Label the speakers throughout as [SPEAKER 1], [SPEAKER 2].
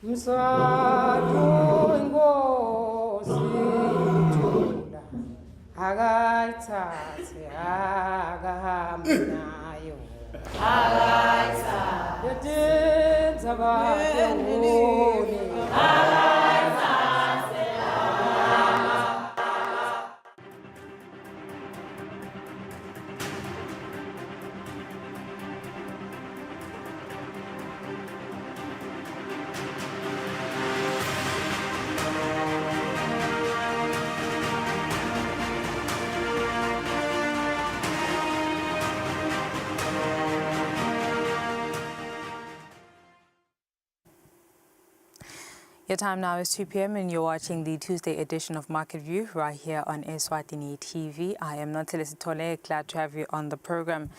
[SPEAKER 1] Mswatu ingosi thula akayithathe akahambe nayo akayithathe yotenza bakhe wone akayithathe
[SPEAKER 2] Your time now is 2 p.m. and you're watching the Tuesday edition of Market View right here on Eswatini TV. I am Natalie Sitole, glad to have you on the program.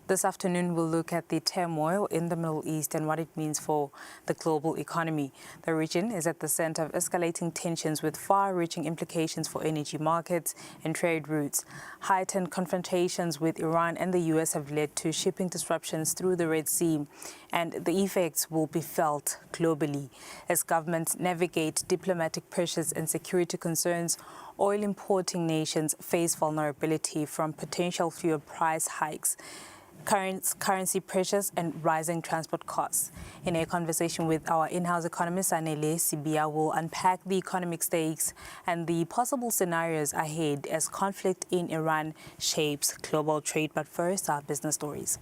[SPEAKER 2] This afternoon, we'll look at the turmoil in the Middle East and what it means for the global economy. The region is at the center of escalating tensions with far-reaching implications for energy markets and trade routes. Heightened confrontations with Iran and the U.S. have led to shipping disruptions through the Red Sea, and the effects will be felt globally. As governments navigate diplomatic pressures and security concerns, oil importing nations face vulnerability from potential fuel price hikes, currency pressures and rising transport costs. In a conversation with our in-house economist, Anele Sibia, will unpack the economic stakes and the possible scenarios ahead as conflict in Iran shapes global trade. But first, our business stories.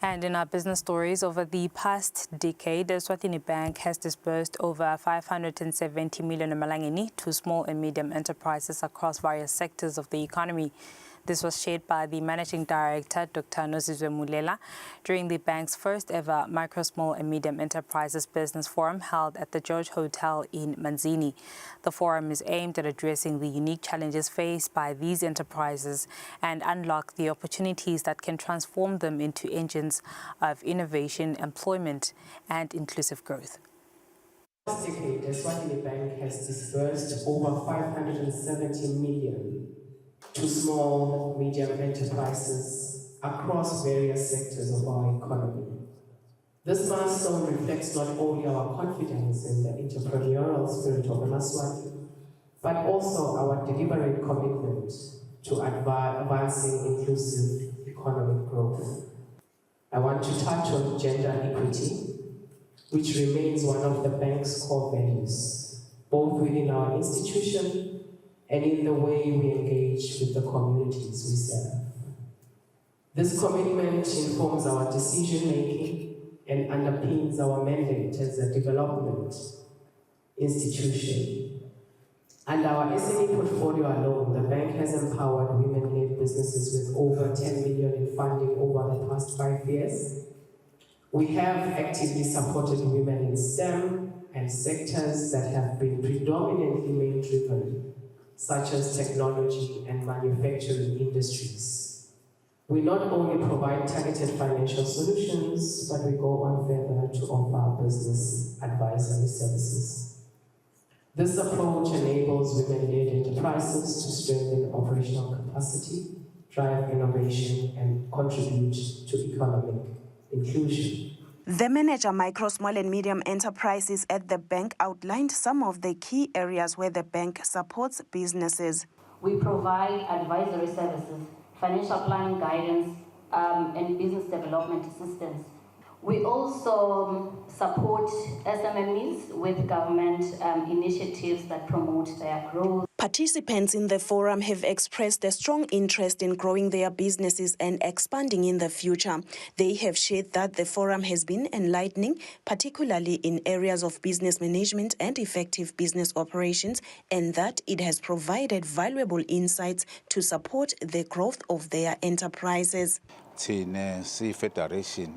[SPEAKER 2] And in our business stories, over the past decade, the Eswatini Bank has disbursed over 570 million emalangeni to small and medium enterprises across various sectors of the economy. This was shared by the Managing Director, Dr. Nozizwe Mulela, during the bank's first ever Micro, Small and Medium Enterprises Business Forum held at the George Hotel in Manzini. The forum is aimed at addressing the unique challenges faced by these enterprises and unlock the opportunities that can transform them into engines of innovation, employment and inclusive growth.
[SPEAKER 3] Last decade, the Eswatini Bank has disbursed over 570 million to small, medium enterprises across various sectors of our economy. This milestone reflects not only our confidence in the entrepreneurial spirit of the Eswatini, but also our deliberate commitment to advancing inclusive economic growth. I want to touch on gender equity, which remains one of the bank's core values, both within our institution and in the way we engage with the communities we serve. This commitment informs our decision-making and underpins our mandate as a development institution. And our SME portfolio alone, the bank has empowered women-led businesses with over 10 million in funding over the past 5 years. We have actively supported women in STEM and sectors that have been predominantly male-driven, such as technology and manufacturing industries. We not only provide targeted financial solutions, but we go on further to offer business advisory services. This approach enables women-led enterprises to strengthen operational capacity, drive innovation, and contribute to economic inclusion.
[SPEAKER 4] The manager, Micro, Small and Medium Enterprises at the bank, outlined some of the key areas where the bank supports businesses.
[SPEAKER 5] We provide advisory services, financial planning guidance, and business development assistance. We also support SMMEs with government initiatives that promote their growth.
[SPEAKER 4] Participants in the forum have expressed a strong interest in growing their businesses and expanding in the future. They have shared that the forum has been enlightening, particularly in areas of business management and effective business operations, and that it has provided valuable insights to support the growth of their enterprises.
[SPEAKER 6] Federation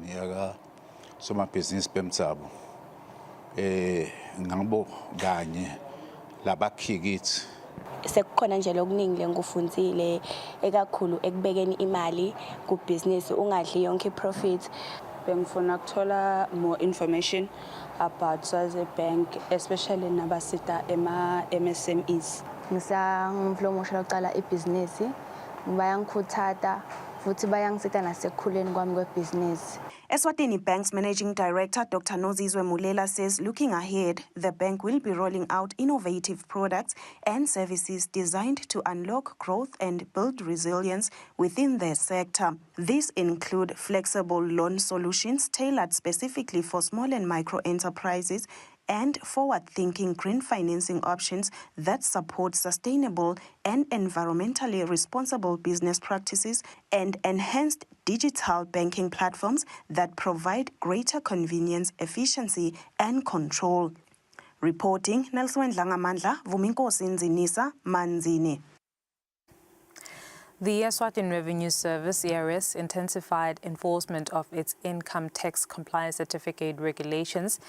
[SPEAKER 6] soma business bemtsabo ngabo kanye labakhikiti
[SPEAKER 7] sekukhona nje lokuningi lengufundzile ekakhulu ekubekeni imali ku business ungadli yonke profit bengifuna ukuthola more information about Swazi Bank, especially nabasita MSMEs.
[SPEAKER 8] Ngiflomusha uqala ibhizinisi, bayangikhuthata futhi bayangisita nasekukhuleni kwami kwebhizinisi.
[SPEAKER 4] Eswatini Bank's Managing Director, Dr. Nozizwe Mulela, says looking ahead, the bank will be rolling out innovative products and services designed to unlock growth and build resilience within the sector. These include flexible loan solutions tailored specifically for small and micro enterprises and forward-thinking green financing options that support sustainable and environmentally responsible business practices and enhanced digital banking platforms that provide greater convenience, efficiency, and control. Reporting, Nelson Dlangamandla, Vuminkosi Nzinisa, Manzini.
[SPEAKER 2] The Eswatini Revenue Service, ERS, intensified enforcement of its income tax compliance certificate regulations,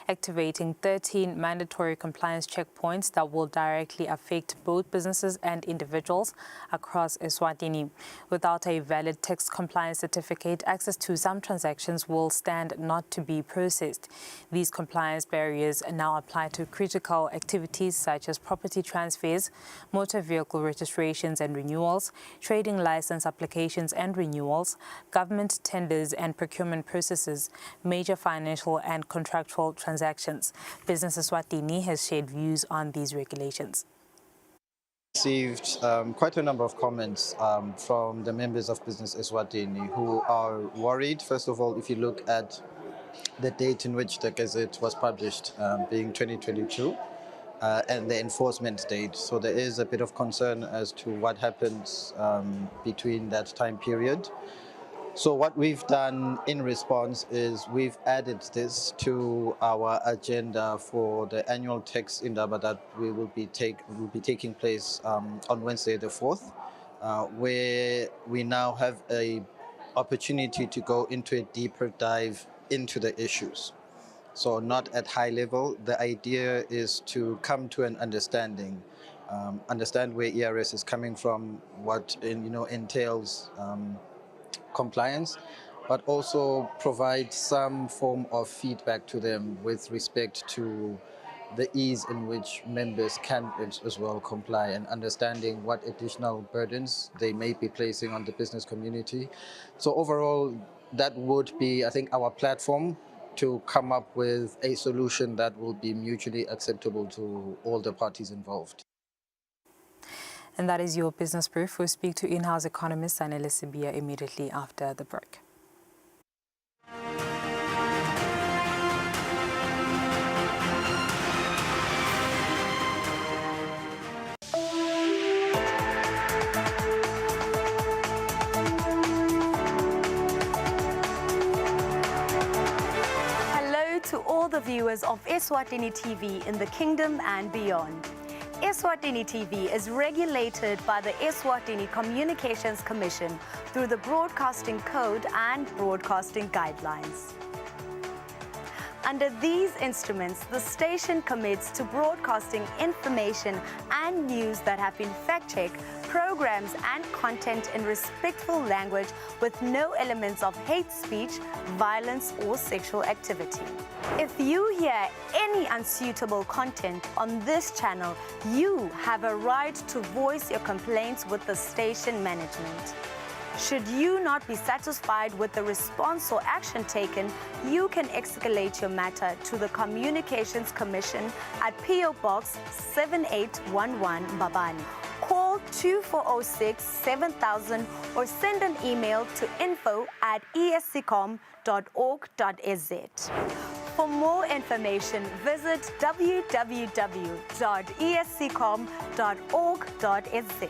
[SPEAKER 2] activating 13 mandatory compliance checkpoints that will directly affect both businesses and individuals across Eswatini. Without a valid tax compliance certificate, access to some transactions will stand not to be processed. These compliance barriers now apply to critical activities such as property transfers, motor vehicle registrations and renewals, trading license applications and renewals, government tenders and procurement processes, major financial and contractual transactions. Business Eswatini has shared views on these regulations.
[SPEAKER 9] Received quite a number of comments from the members of Business Eswatini who are worried. First of all, if you look at the date in which the Gazette was published, being 2022, and the enforcement date. So there is a bit of concern as to what happens between that time period. So what we've done in response is we've added this to our agenda for the annual tax indaba that we will be taking place on Wednesday the 4th, where we now have a opportunity to go into a deeper dive into the issues. So not at high level. The idea is to come to an understanding, understand where ERS is coming from, what entails compliance, but also provide some form of feedback to them with respect to the ease in which members can as well comply, and understanding what additional burdens they may be placing on the business community. So overall, that would be, I think, our platform to come up with a solution that will be mutually acceptable to all the parties involved.
[SPEAKER 2] And that is your business brief. We'll speak to in-house economist Anele Sibia immediately after the break.
[SPEAKER 10] To all the viewers of Eswatini TV in the kingdom and beyond. Eswatini TV is regulated by the Eswatini Communications Commission through the Broadcasting Code and Broadcasting Guidelines. Under these instruments, the station commits to broadcasting information and news that have been fact-checked, programs and content in respectful language with no elements of hate speech, violence or sexual activity. If you hear any unsuitable content on this channel, you have a right to voice your complaints with the station management. Should you not be satisfied with the response or action taken, you can escalate your matter to the Communications Commission at PO Box 7811 Babani. Call 2406 7000 or send an email to info@esccom.org.za. For more information, visit www.esccom.org.za.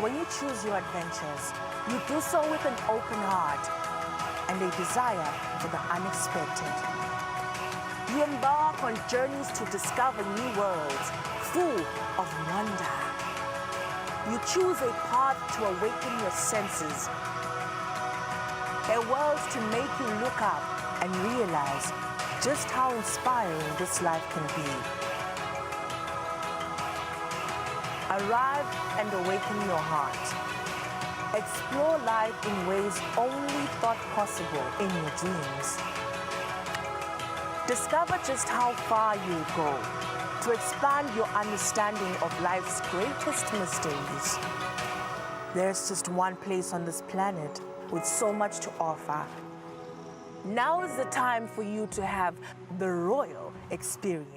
[SPEAKER 11] When you choose your adventures, you do so with an open heart and a desire for the unexpected. You embark on journeys to discover new worlds full of wonder. You choose a path to awaken your senses. A world to make you look up and realize just how inspiring this life can be. Arrive and awaken your heart. Explore life in ways only thought possible in your dreams. Discover just how far you'll go to expand your understanding of life's greatest mysteries. There's just one place on this planet with so much to offer. Now is the time for you to have the royal experience.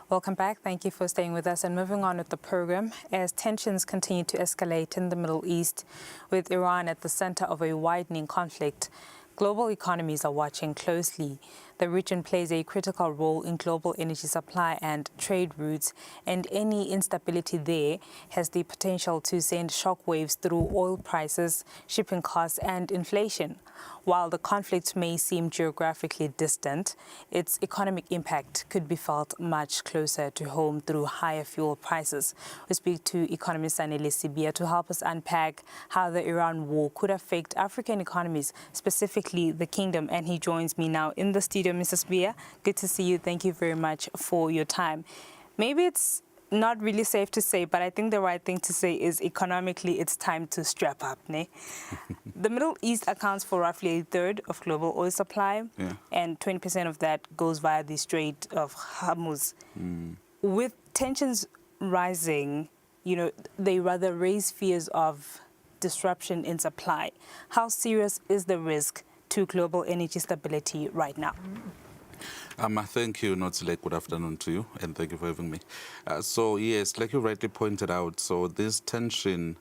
[SPEAKER 2] Welcome back. Thank you for staying with us. And moving on with the program, as tensions continue to escalate in the Middle East, with Iran at the center of a widening conflict, global economies are watching closely. The region plays a critical role in global energy supply and trade routes, and any instability there has the potential to send shockwaves through oil prices, shipping costs, and inflation. While the conflict may seem geographically distant, its economic impact could be felt much closer to home through higher fuel prices. We speak to economist Sanele Sibia to help us unpack how the Iran war could affect African economies, specifically the kingdom. And he joins me now in the studio. Mrs. Sibia, good to see you. Thank you very much for your time. Maybe it's not really safe to say, but I think the right thing to say is economically it's time to strap up. Ne? The Middle East accounts for roughly a third of global oil supply, and 20% of that goes via the Strait of Hormuz. With tensions rising, they rather raise fears of disruption in supply. How serious is the risk to global energy stability right now?
[SPEAKER 6] Thank you, Notzile. Good afternoon to you, and thank you for having me. So, yes, like you rightly pointed out, so this tension,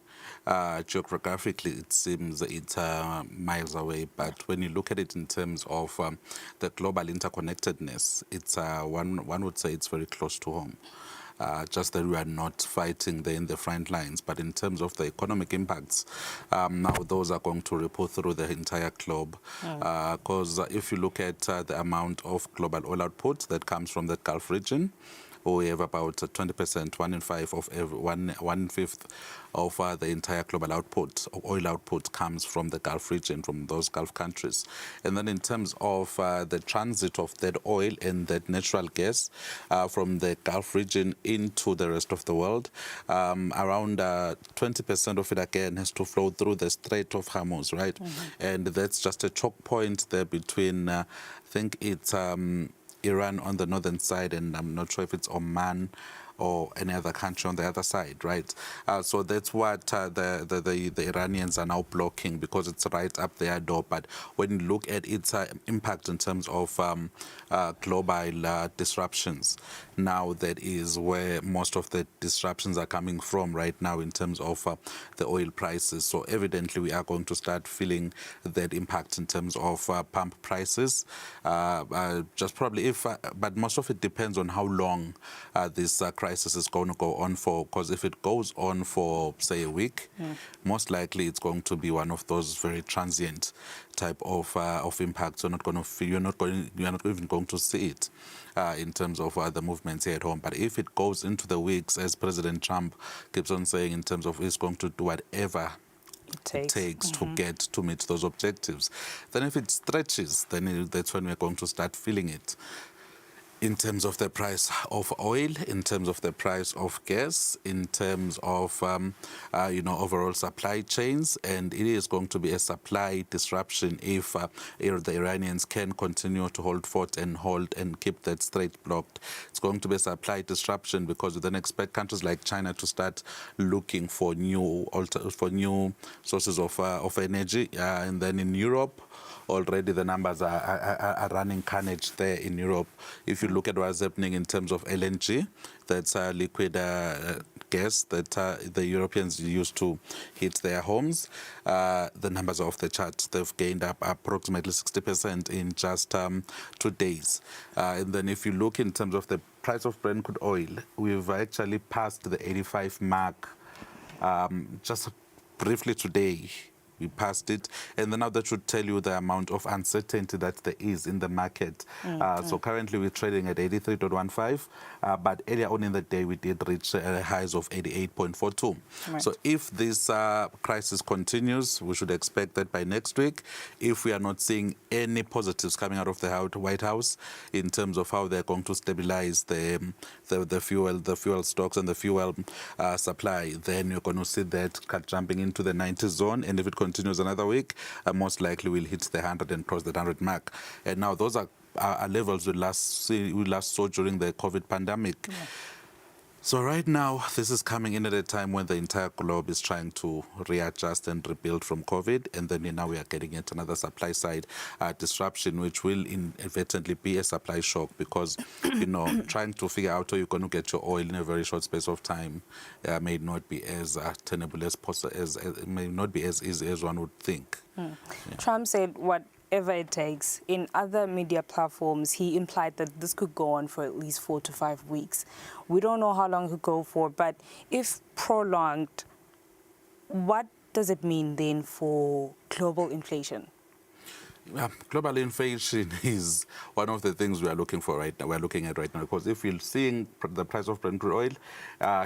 [SPEAKER 6] geographically, it seems it's miles away, but when you look at it in terms of the global interconnectedness, it's one would say it's very close to home. Just that we are not fighting there in the front lines. But in terms of the economic impacts, now those are going to ripple through the entire globe. Because if you look at the amount of global oil output that comes from the Gulf region, we have about 20%, 1/5 of the entire global output, oil output, comes from the Gulf region, from those Gulf countries. And then in terms of the transit of that oil and that natural gas from the Gulf region into the rest of the world, around 20% of it, again, has to flow through the Strait of Hormuz, right? And that's just a choke point there between, I think it's Iran on the northern side, and I'm not sure if it's Oman or any other country on the other side, right? So that's what the Iranians are now blocking, because it's right up their door. But when you look at its impact in terms of global disruptions, now that is where most of the disruptions are coming from right now in terms of the oil prices. So evidently we are going to start feeling that impact in terms of pump prices. Just probably but most of it depends on how long this crisis is going to go on for, because if it goes on for, say, a week, most likely it's going to be one of those very transient type of impacts. You're not going to feel, you're not even going to see it in terms of the movements here at home. But if it goes into the weeks, as President Trump keeps on saying, in terms of he's going to do whatever it takes to meet those objectives, then if it stretches, then that's when we're going to start feeling it. In terms of the price of oil, in terms of the price of gas, in terms of overall supply chains, and it is going to be a supply disruption if the Iranians can continue to hold fort and keep that strait blocked. It's going to be a supply disruption, because we then expect countries like China to start looking for new sources of energy, and then in Europe, already the numbers are running carnage there in Europe. If you look at what's happening in terms of LNG, that's liquid gas that the Europeans use to heat their homes, the numbers are off the chart. They've gained up approximately 60% in just 2 days. And then if you look in terms of the price of Brent crude oil, we've actually passed the 85 mark Just briefly today, we passed it, and then now that should tell you the amount of uncertainty that there is in the market. So currently we're trading at 83.15, but earlier on in the day we did reach highs of 88.42.
[SPEAKER 2] Right.
[SPEAKER 6] So if this crisis continues, we should expect that by next week, if we are not seeing any positives coming out of the White House in terms of how they're going to stabilize the fuel stocks and the fuel supply, then you're going to see that jumping into the 90 zone, and if it continues another week, most likely we'll hit the 100 and cross the 100 mark. And now those are levels we last saw during the COVID pandemic.
[SPEAKER 2] Yeah.
[SPEAKER 6] So right now, this is coming in at a time when the entire globe is trying to readjust and rebuild from COVID, and then now we are getting into another supply side disruption, which will inadvertently be a supply shock because, trying to figure out how you're going to get your oil in a very short space of time may not be as tenable as possible, may not be as easy as one would think.
[SPEAKER 2] Yeah. Trump said whatever it takes. In other media platforms, he implied that this could go on for at least 4 to 5 weeks. We don't know how long it could go for, but if prolonged, what does it mean then for global inflation?
[SPEAKER 6] Global inflation is one of the things we are looking for right now. We're looking at right now because if you're seeing the price of Brent crude oil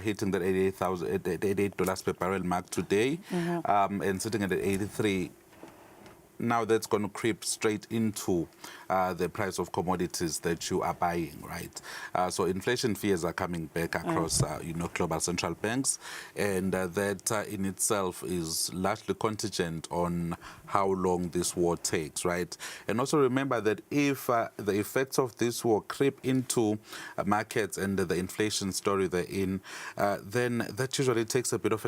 [SPEAKER 6] hitting that $88 per barrel mark today, and sitting at 83. Now that's going to creep straight into the price of commodities that you are buying, right? So inflation fears are coming back across, global central banks, and that in itself is largely contingent on how long this war takes, right? And also remember that if the effects of this war creep into markets and the inflation story they're in, then that usually takes a bit of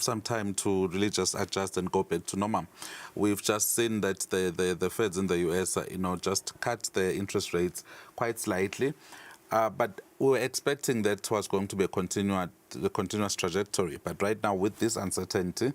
[SPEAKER 6] some time to really just adjust and go back to normal. We've just seen that the Feds in the US, just cut their interest rates quite slightly, but we were expecting that was going to be a continuous trajectory. But right now, with this uncertainty,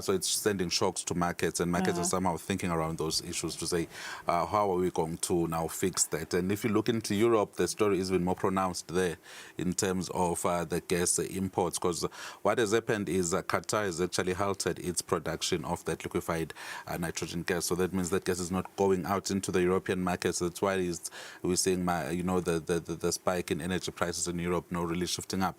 [SPEAKER 6] so it's sending shocks to markets, and markets are somehow thinking around those issues to say, how are we going to now fix that? And if you look into Europe, the story is even more pronounced there in terms of the gas imports, because what has happened is Qatar has actually halted its production of that liquefied nitrogen gas. So that means that gas is not going out into the European markets. That's why we're seeing, the spike in energy prices in Europe now really shifting up.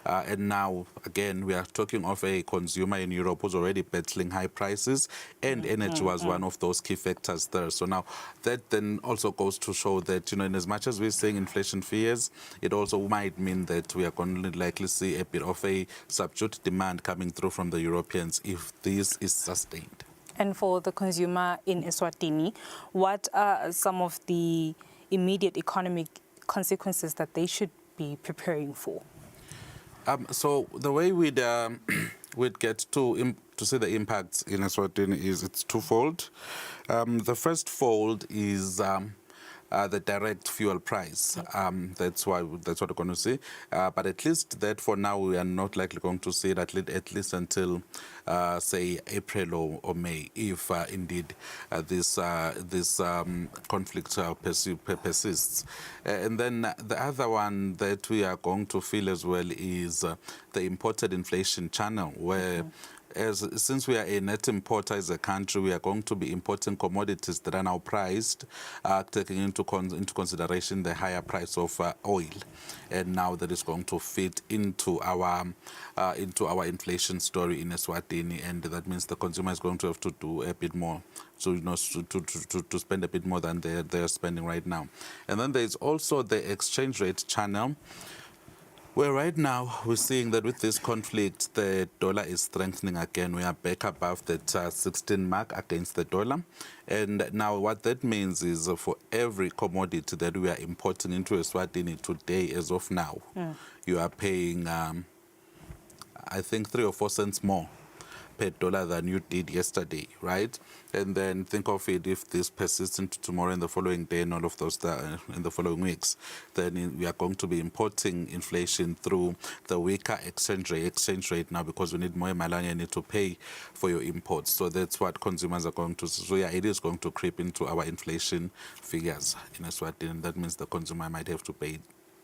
[SPEAKER 6] And now, again, we are talking of a consumer in Europe who's already battling high prices, and energy was one of those key factors there. So now that then also goes to show that, in as much as we're seeing inflation fears, it also might mean that we are going to likely see a bit of a subdued demand coming through from the Europeans if this is sustained.
[SPEAKER 2] And for the consumer in Eswatini, what are some of the immediate economic consequences that they should be preparing for?
[SPEAKER 6] So the way we'd get to see the impacts in Eswatini is it's twofold. The first fold is the direct fuel price. That's what we're going to see. But at least that for now we are not likely going to see it at least until say April or May, if indeed this conflict persists. And then the other one that we are going to feel as well is the imported inflation channel, where since we are a net importer as a country, we are going to be importing commodities that are now priced, taking into consideration the higher price of oil, and now that is going to fit into our inflation story in Eswatini, and that means the consumer is going to have to do a bit more, so to spend a bit more than they're spending right now. And then there is also the exchange rate channel, where right now we're seeing that with this conflict, the dollar is strengthening again. We are back above that 16 mark against the dollar. And now what that means is for every commodity that we are importing into Eswatini today, as of now, you are paying, I think, 3 or 4 cents more per dollar than you did yesterday, right? And then think of it, if this persists into tomorrow and the following day and all of those in the following weeks, then we are going to be importing inflation through the weaker exchange rate now, because we need more malanya, you need to pay for your imports. So that's what consumers are going to, so yeah, it is going to creep into our inflation figures in Eswatini, and that means the consumer might have to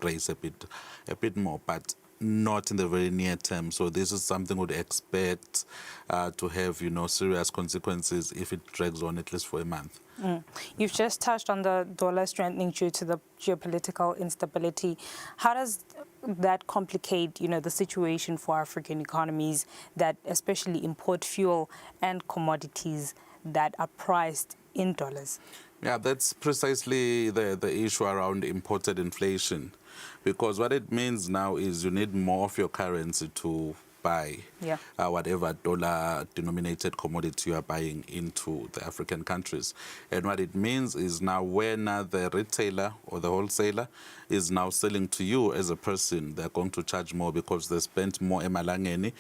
[SPEAKER 6] raise a bit more. But not in the very near term. So this is something we'd expect to have, serious consequences if it drags on at least for a month.
[SPEAKER 2] You've just touched on the dollar strengthening due to the geopolitical instability. How does that complicate, the situation for African economies that especially import fuel and commodities that are priced in dollars?
[SPEAKER 6] Yeah, that's precisely the issue around imported inflation, because what it means now is you need more of your currency to buy whatever dollar-denominated commodity you are buying into the African countries. And what it means is now when the retailer or the wholesaler is now selling to you as a person, they're going to charge more because they spent more emalangeni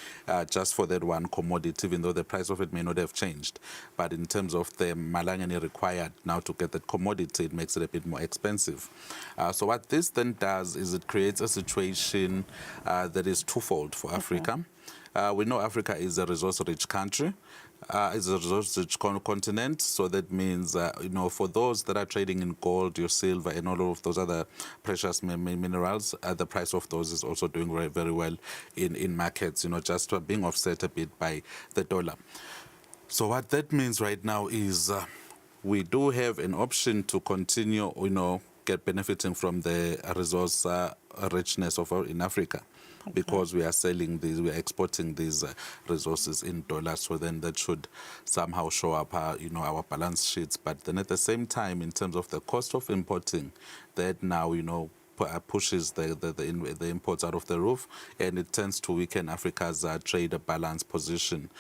[SPEAKER 6] just for that one commodity, even though the price of it may not have changed. But in terms of the malangeni required now to get that commodity, it makes it a bit more expensive. So what this then does is it creates a situation that is twofold for Africa. We know Africa is a resource-rich country. It's a resource-rich continent, so that means, for those that are trading in gold, your silver, and all of those other precious minerals, the price of those is also doing very, very well in markets, just being offset a bit by the dollar. So what that means right now is we do have an option to continue, get benefiting from the resource richness in Africa. Because we are selling these, we are exporting these resources in dollars, so then that should somehow show up, our balance sheets. But then at the same time, in terms of the cost of importing, that now, pushes the imports out of the roof, and it tends to weaken Africa's trade balance position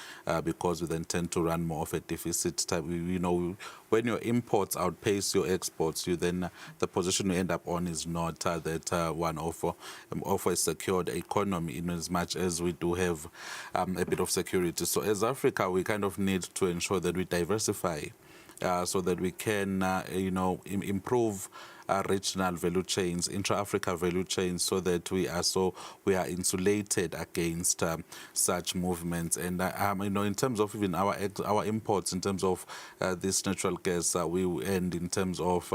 [SPEAKER 6] because we then tend to run more of a deficit type. When your imports outpace your exports, the position you end up on is not that one of a secured economy, in as much as we do have a bit of security. So as Africa, we kind of need to ensure that we diversify so that we can, improve regional value chains, intra-Africa value chains, so that we are insulated against such movements. And in terms of even our imports, in terms of this natural gas, and in terms of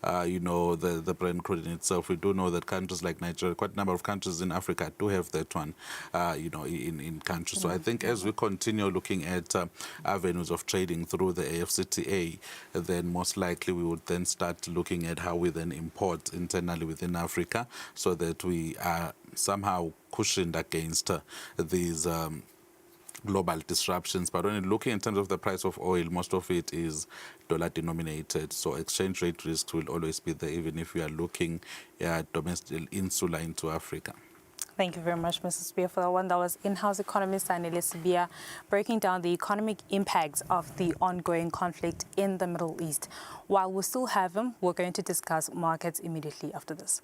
[SPEAKER 6] the Brent crude in itself, we do know that countries like Nigeria, quite a number of countries in Africa do have that one, in countries. So I think as we continue looking at avenues of trading through the AfCFTA, then most likely we would then start looking at how we then import internally within Africa, so that we are somehow cushioned against these global disruptions. But when you're looking in terms of the price of oil, most of it is dollar denominated, so exchange rate risks will always be there, even if we are looking at domestic insular into Africa.
[SPEAKER 2] Thank you very much, Mrs. Spear, for that one. That was in-house economist Anele Spear breaking down the economic impacts of the ongoing conflict in the Middle East. While we still have him, we're going to discuss markets immediately after this.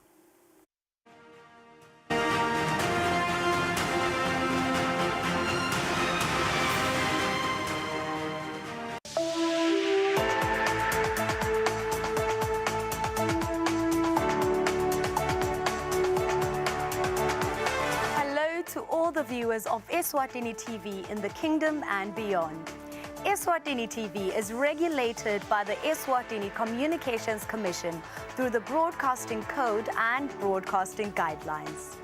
[SPEAKER 10] The viewers of Eswatini TV in the kingdom and beyond. Eswatini TV is regulated by the Eswatini Communications Commission through the Broadcasting Code and Broadcasting Guidelines.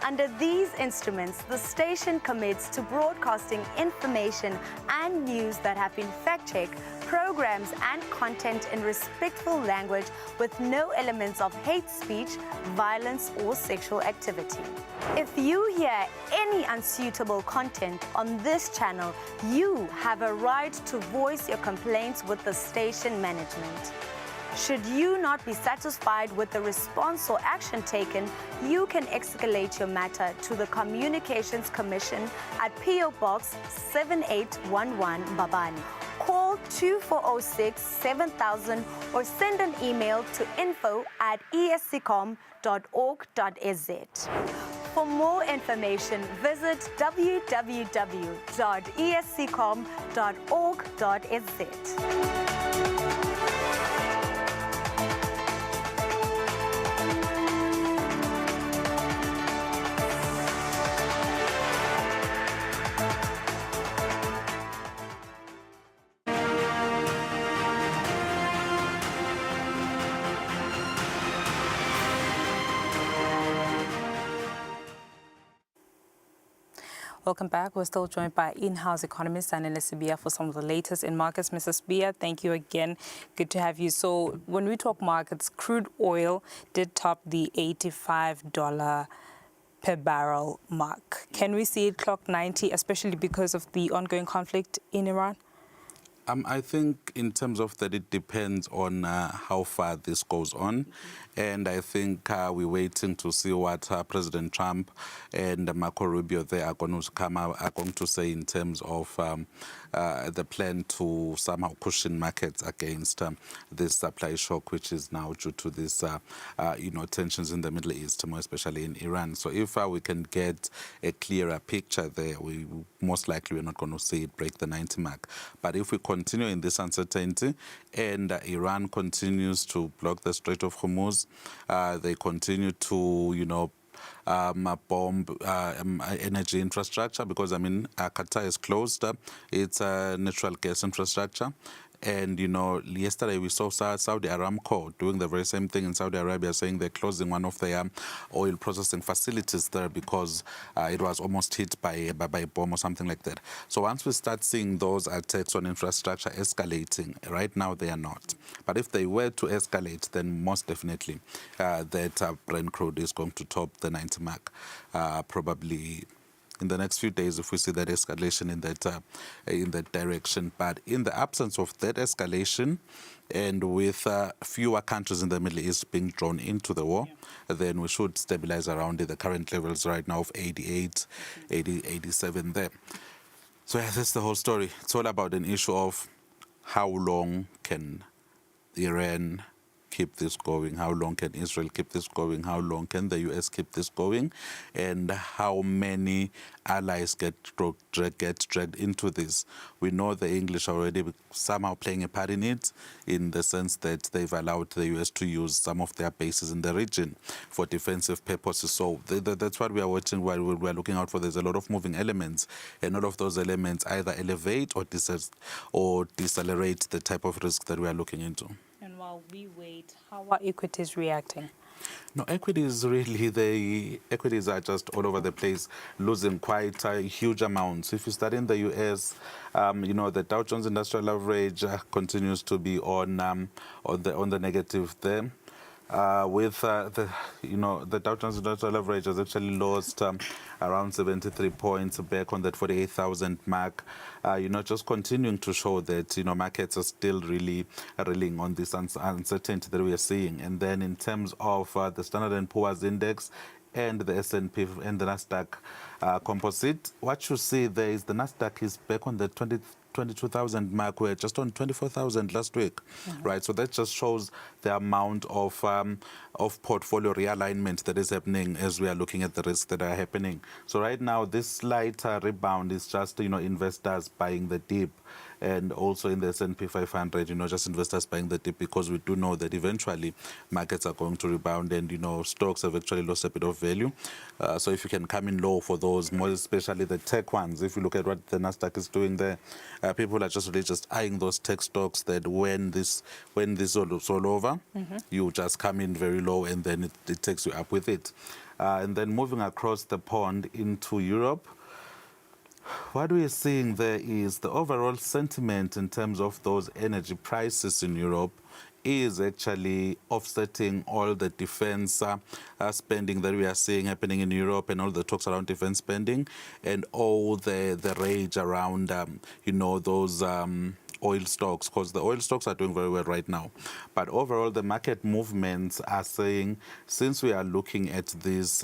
[SPEAKER 10] Under these instruments, the station commits to broadcasting information and news that have been fact-checked, programs and content in respectful language with no elements of hate speech, violence or sexual activity. If you hear any unsuitable content on this channel, you have a right to voice your complaints with the station management. Should you not be satisfied with the response or action taken, you can escalate your matter to the Communications Commission at PO Box 7811 Babani. Call 2406 7000 or send an email to info@esccom.org.za. For more information, visit www.esccom.org.za.
[SPEAKER 2] Welcome back. We're still joined by in-house economist Anelise Sibiya for some of the latest in markets. Mrs. Sibiya, thank you again. Good to have you. So when we talk markets, crude oil did top the $85 per barrel mark. Can we see it clock 90, especially because of the ongoing conflict in Iran?
[SPEAKER 6] I think in terms of that, it depends on how far this goes on. And I think we're waiting to see what President Trump and Marco Rubio they are going to say in terms of the plan to somehow cushion markets against this supply shock, which is now due to this, tensions in the Middle East, more especially in Iran. So if we can get a clearer picture there, we most likely we're not going to see it break the 90 mark. But if we continue in this uncertainty and Iran continues to block the Strait of Hormuz, they continue to, bomb energy infrastructure because, Qatar has closed its natural gas infrastructure. And, yesterday we saw Saudi Aramco doing the very same thing in Saudi Arabia, saying they're closing one of their oil processing facilities there because it was almost hit by a bomb or something like that. So once we start seeing those attacks on infrastructure escalating, right now they are not. But if they were to escalate, then most definitely that Brent crude is going to top the 90 mark, probably in the next few days if we see that escalation in that direction. But in the absence of that escalation and with fewer countries in the Middle East being drawn into the war, then we should stabilize around the current levels right now of 88, 87 there. So that's the whole story. It's all about an issue of how long can Iran keep this going? How long can Israel keep this going? How long can the US keep this going? And how many allies get dragged into this? We know the English are already somehow playing a part in it, in the sense that they've allowed the US to use some of their bases in the region for defensive purposes. So that's what we are watching, while we're looking out for. There's a lot of moving elements, and all of those elements either elevate or decelerate the type of risk that we are looking into.
[SPEAKER 2] And while we wait, how are equities reacting?
[SPEAKER 6] No, equities are just all over the place, losing quite huge amounts. If you start in the US, the Dow Jones Industrial Average continues to be on the negative there. The Dow Jones Industrial Average has actually lost around 73 points back on that 48,000 mark. Just continuing to show that, markets are still really relying on this uncertainty that we are seeing. And then in terms of the Standard & Poor's Index and the S&P and the Nasdaq composite, what you see there is the Nasdaq is back on the 22,000 mark. We're just on 24,000 last week, right? So that just shows the amount of portfolio realignment that is happening as we are looking at the risks that are happening. So right now, this slight rebound is just, investors buying the dip. And also in the S&P 500, just investors buying the dip, because we do know that eventually markets are going to rebound, and, stocks have actually lost a bit of value. So if you can come in low for those, more especially the tech ones, if you look at what the Nasdaq is doing there, people are just really eyeing those tech stocks that when this is all over, you just come in very low, and then it takes you up with it. And then moving across the pond into Europe, what we are seeing there is the overall sentiment in terms of those energy prices in Europe is actually offsetting all the defense spending that we are seeing happening in Europe, and all the talks around defense spending, and all the rage around, those oil stocks, because the oil stocks are doing very well right now. But overall, the market movements are saying, since we are looking at this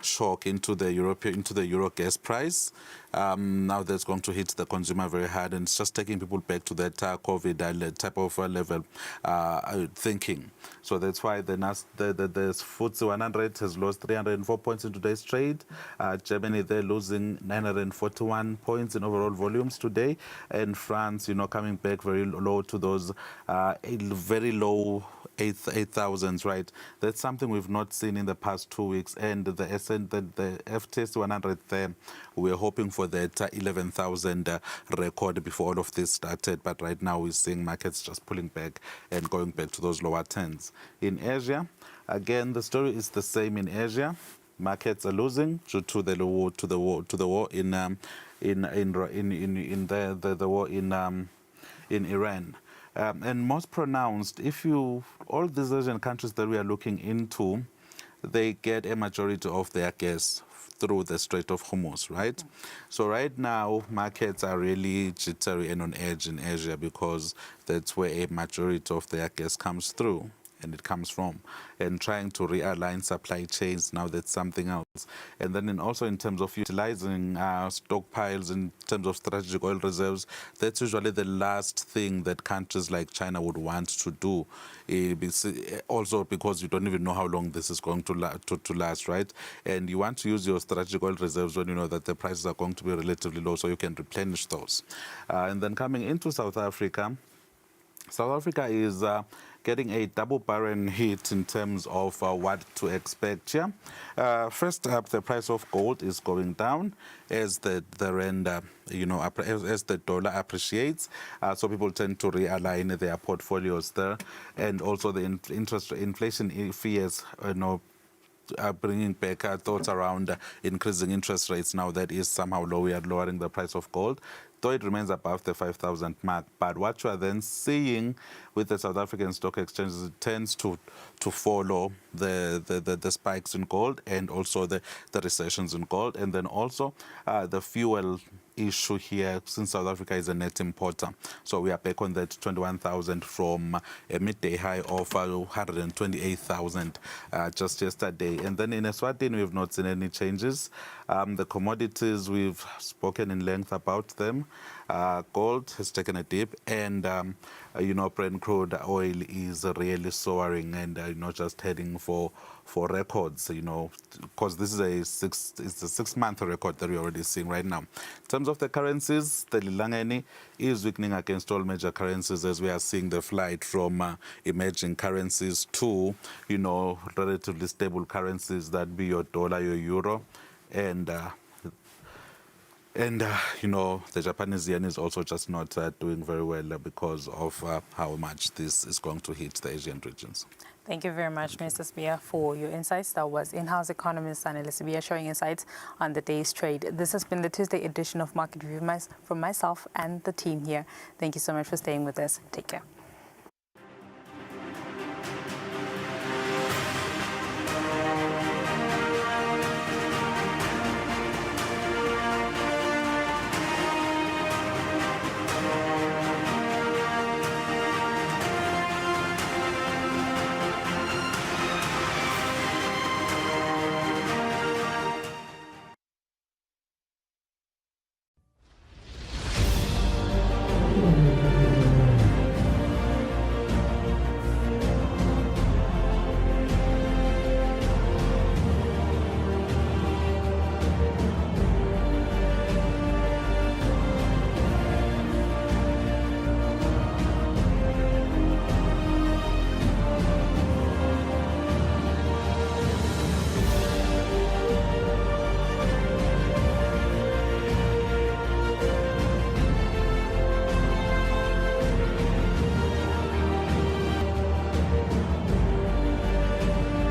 [SPEAKER 6] shock into the euro gas price, now that's going to hit the consumer very hard, and it's just taking people back to that COVID type of level thinking. So that's why the FTSE 100 has lost 304 points in today's trade. Germany, they're losing 941 points in overall volumes today. And France, coming back very low to those very low 8,000s, right? That's something we've not seen in the past 2 weeks. And the FTSE 100 there, we're hoping for that 11,000 record before all of this started. But right now we're seeing markets just pulling back and going back to those lower 10s. In Asia, again, the story is the same in Asia. markets are losing due to the war in the war in Iran. And most pronounced, all these Asian countries that we are looking into, they get a majority of their gas through the Strait of Hormuz, right? So right now, markets are really jittery and on edge in Asia because that's where a majority of their gas comes through and it comes from. And trying to realign supply chains, now that's something else. And then also in terms of utilizing stockpiles, in terms of strategic oil reserves, that's usually the last thing that countries like China would want to do. Also because you don't even know how long this is going to last, right? And you want to use your strategic oil reserves when you know that the prices are going to be relatively low so you can replenish those. And then coming into South Africa is getting a double-barrel hit in terms of what to expect here. First up, the price of gold is going down as the rand, as the dollar appreciates. So people tend to realign their portfolios there, and also the inflation fears, bringing back thoughts around increasing interest rates. Now that is somehow low. We are lowering the price of gold, though it remains above the 5,000 mark. But what you are then seeing with the South African stock exchanges, it tends to follow the spikes in gold and also the recessions in gold, and then also the fuel issue here, since South Africa is a net importer. So we are back on that 21,000 from a midday high of 128,000 just yesterday. And then in Eswatini, we've not seen any changes. The commodities, we've spoken in length about them. Gold has taken a dip, and Brent crude oil is really soaring and not just heading for records, because this is a 6-month record that we're already seeing right now. In terms of the currencies, the Lilangeni is weakening against all major currencies as we are seeing the flight from emerging currencies to, relatively stable currencies, that be your dollar, your euro, and the Japanese yen is also just not doing very well because of how much this is going to hit the Asian regions.
[SPEAKER 2] Thank you very much, Mr. Spear, for your insights. That was in-house economist Sanele Spear showing insights on the day's trade. This has been the Tuesday edition of Market Review from myself and the team here. Thank you so much for staying with us. Take care.